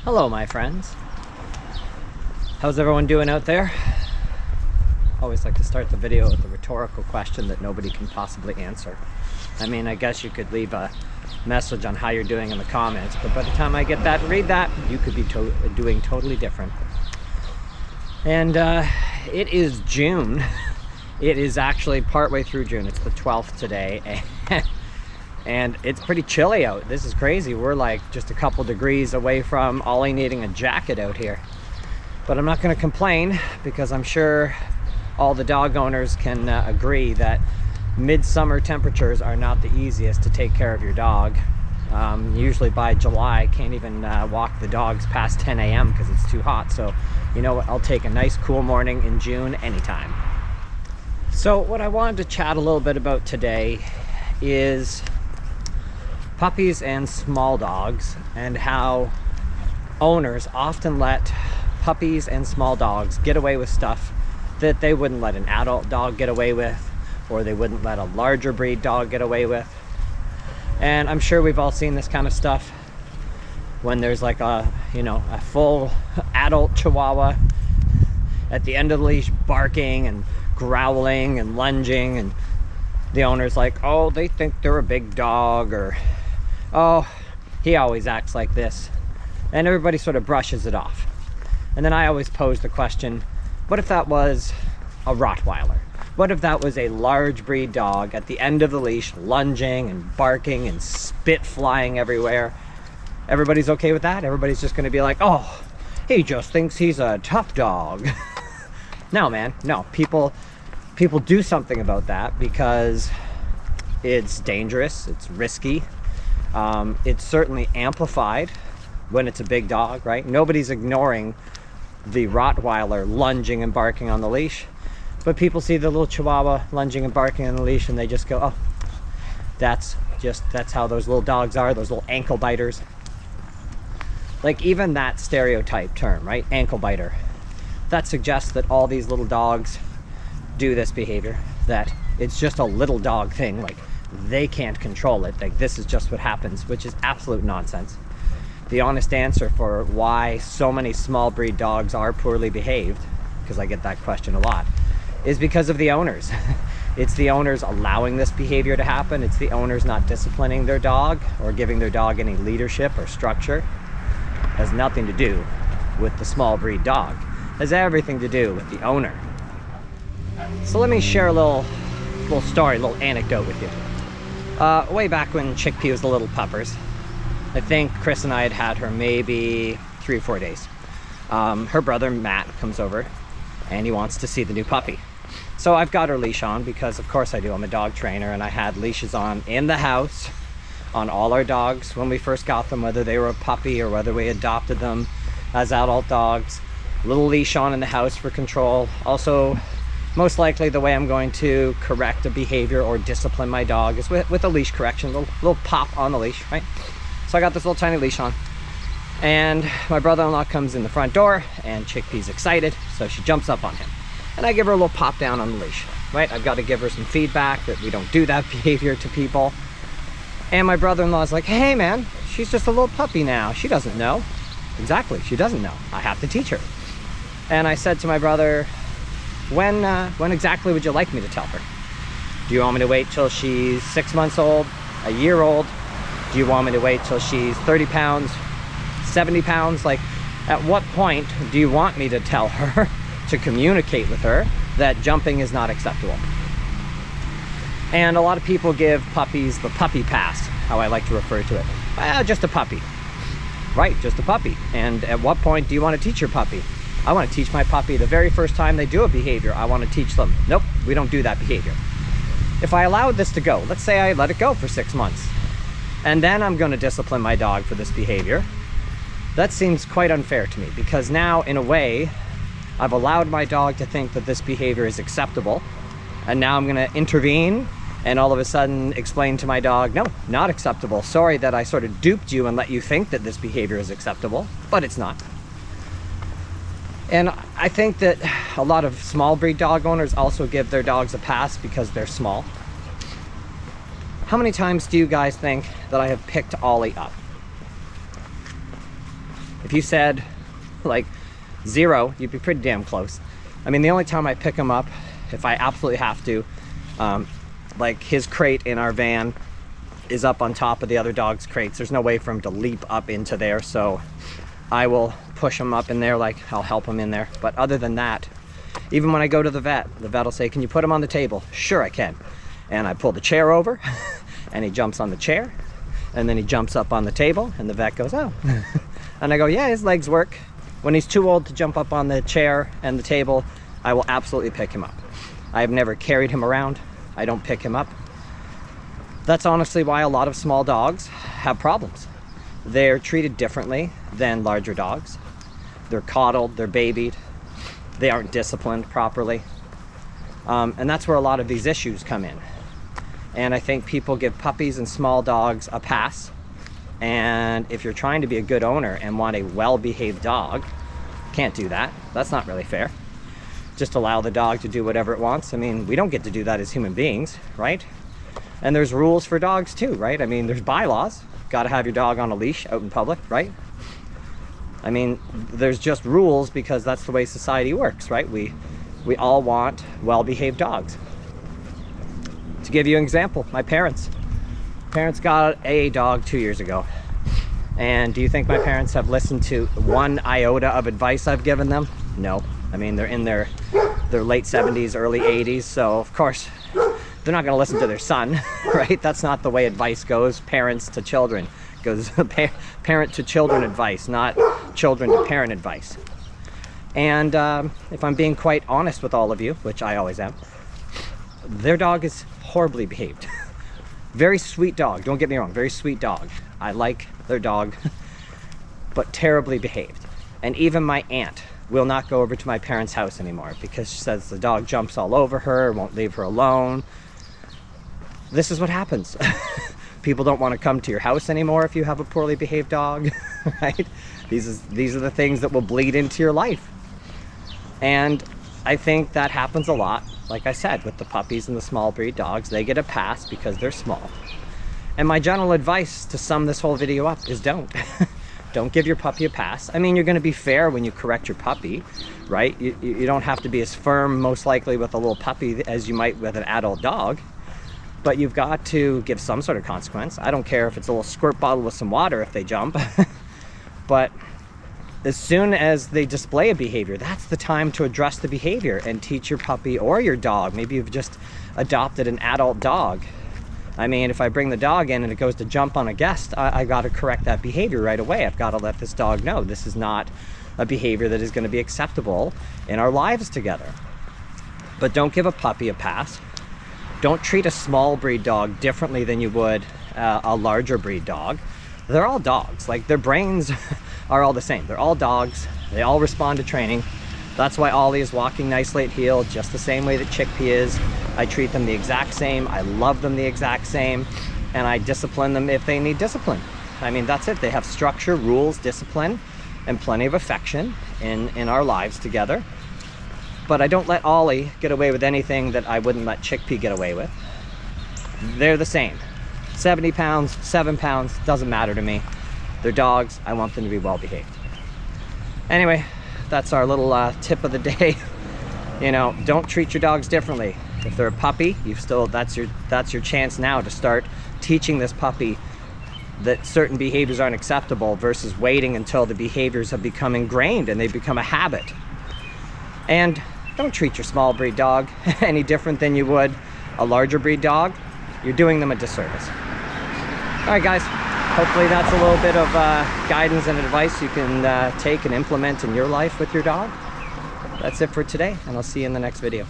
Hello, my friends. How's everyone doing out there? Always like to start the video with a rhetorical question that nobody can possibly answer. I mean, I guess you could leave a message on how you're doing in the comments, but by the time I get that and read that, you could be doing totally different. And it is June. It is actually partway through June. It's the 12th today. And it's pretty chilly out. This is crazy. We're like just a couple degrees away from Ollie needing a jacket out here. But I'm not going to complain because I'm sure all the dog owners can agree that midsummer temperatures are not the easiest to take care of your dog. Usually by July, can't even walk the dogs past 10 a.m. because it's too hot. So you know what? I'll take a nice cool morning in June anytime. So what I wanted to chat a little bit about today is puppies and small dogs, and how owners often let puppies and small dogs get away with stuff that they wouldn't let an adult dog get away with, or they wouldn't let a larger breed dog get away with. And I'm sure we've all seen this kind of stuff when there's like a full adult Chihuahua at the end of the leash barking and growling and lunging, and the owner's like, oh, they think they're a big dog, or oh, he always acts like this, and everybody sort of brushes it off. And then I always pose the question, what if that was a Rottweiler? What if that was a large breed dog at the end of the leash lunging and barking and spit flying everywhere? Everybody's okay with that? Everybody's just going to be like, oh, he just thinks he's a tough dog. No, man, no. People do something about that because it's dangerous, it's risky. It's certainly amplified when it's a big dog, right? Nobody's ignoring the Rottweiler lunging and barking on the leash, but people see the little Chihuahua lunging and barking on the leash and they just go, oh, that's how those little dogs are, those little ankle biters. Like even that stereotype term, right? Ankle biter. That suggests that all these little dogs do this behavior, that it's just a little dog thing, like they can't control it, like this is just what happens, which is absolute nonsense. The honest answer for why so many small breed dogs are poorly behaved, because I get that question a lot, is because of the owners. It's the owners allowing this behavior to happen. It's the owners not disciplining their dog or giving their dog any leadership or structure. It has nothing to do with the small breed dog. It has everything to do with the owner. So let me share a little story, a little anecdote with you. Way back when Chickpea was the little puppers, I think Chris and I had her maybe 3 or 4 days. Her brother Matt comes over and he wants to see the new puppy. So I've got her leash on because of course I do, I'm a dog trainer, and I had leashes on in the house on all our dogs when we first got them, whether they were a puppy or whether we adopted them as adult dogs. Little leash on in the house for control. Also, most likely the way I'm going to correct a behavior or discipline my dog is with a leash correction, little pop on the leash, right? So I got this little tiny leash on, and my brother-in-law comes in the front door and Chickpea's excited, so she jumps up on him. And I give her a little pop down on the leash, right? I've got to give her some feedback that we don't do that behavior to people. And my brother-in-law's like, hey man, she's just a little puppy now. She doesn't know. Exactly, she doesn't know. I have to teach her. And I said to my brother, when exactly would you like me to tell her? Do you want me to wait till she's 6 months old, a year old? Do you want me to wait till she's 30 pounds, 70 pounds? Like, at what point do you want me to tell her, to communicate with her, that jumping is not acceptable? And a lot of people give puppies the puppy pass, how I like to refer to it. Just a puppy. Right, just a puppy. And at what point do you want to teach your puppy? I want to teach my puppy the very first time they do a behavior. I want to teach them. Nope, we don't do that behavior. If I allowed this to go, let's say I let it go for 6 months, and then I'm going to discipline my dog for this behavior, that seems quite unfair to me, because now, in a way, I've allowed my dog to think that this behavior is acceptable, and now I'm going to intervene and all of a sudden explain to my dog, no, not acceptable. Sorry that I sort of duped you and let you think that this behavior is acceptable, but it's not. And I think that a lot of small breed dog owners also give their dogs a pass because they're small. How many times do you guys think that I have picked Ollie up? If you said like 0, you'd be pretty damn close. I mean, the only time I pick him up, if I absolutely have to, like his crate in our van is up on top of the other dog's crates. There's no way for him to leap up into there, so I will push him up in there, like I'll help him in there. But other than that, even when I go to the vet will say, can you put him on the table? Sure, I can. And I pull the chair over and he jumps on the chair, and then he jumps up on the table, and the vet goes, oh. And I go, yeah, his legs work. When he's too old to jump up on the chair and the table, I will absolutely pick him up. I have never carried him around. I don't pick him up. That's honestly why a lot of small dogs have problems. They're treated differently than larger dogs. They're coddled, they're babied, they aren't disciplined properly. And that's where a lot of these issues come in. And I think people give puppies and small dogs a pass. And if you're trying to be a good owner and want a well-behaved dog, can't do that. That's not really fair. Just allow the dog to do whatever it wants. I mean, we don't get to do that as human beings, right? And there's rules for dogs too, right? I mean, there's bylaws. Got to have your dog on a leash out in public, right? I mean, there's just rules because that's the way society works, right? We all want well-behaved dogs. To give you an example, my parents got a dog 2 years ago. And do you think my parents have listened to one iota of advice I've given them? No. I mean, they're in their late 70s, early 80s, so of course they're not going to listen to their son, right? That's not the way advice goes. Parents to children goes parent to children advice, not children to parent advice. And if I'm being quite honest with all of you, which I always am, their dog is horribly behaved. Very sweet dog, don't get me wrong, very sweet dog. I like their dog, but terribly behaved. And even my aunt will not go over to my parents' house anymore because she says the dog jumps all over her, won't leave her alone. This is what happens. People don't want to come to your house anymore if you have a poorly behaved dog, right? These are the things that will bleed into your life. And I think that happens a lot. Like I said, with the puppies and the small breed dogs, they get a pass because they're small. And my general advice to sum this whole video up is don't. Don't give your puppy a pass. I mean, you're going to be fair when you correct your puppy, right? You don't have to be as firm, most likely, with a little puppy as you might with an adult dog. But you've got to give some sort of consequence. I don't care if it's a little squirt bottle with some water if they jump. But as soon as they display a behavior, that's the time to address the behavior and teach your puppy or your dog. Maybe you've just adopted an adult dog. I mean, if I bring the dog in and it goes to jump on a guest, I got to correct that behavior right away. I've got to let this dog know this is not a behavior that is going to be acceptable in our lives together. But don't give a puppy a pass. Don't treat a small breed dog differently than you would a larger breed dog. They're all dogs. Like, their brains are all the same. They're all dogs. They all respond to training. That's why Ollie is walking nicely at heel, just the same way that Chickpea is. I treat them the exact same. I love them the exact same. And I discipline them if they need discipline. I mean, that's it. They have structure, rules, discipline, and plenty of affection in our lives together. But I don't let Ollie get away with anything that I wouldn't let Chickpea get away with. They're the same. 70 pounds, 7 pounds, doesn't matter to me. They're dogs. I want them to be well behaved. Anyway, that's our little tip of the day. You know, don't treat your dogs differently. If they're a puppy, that's your chance now to start teaching this puppy that certain behaviors aren't acceptable versus waiting until the behaviors have become ingrained and they become a habit. And don't treat your small breed dog any different than you would a larger breed dog. You're doing them a disservice. All right, guys. Hopefully that's a little bit of guidance and advice you can take and implement in your life with your dog. That's it for today, and I'll see you in the next video.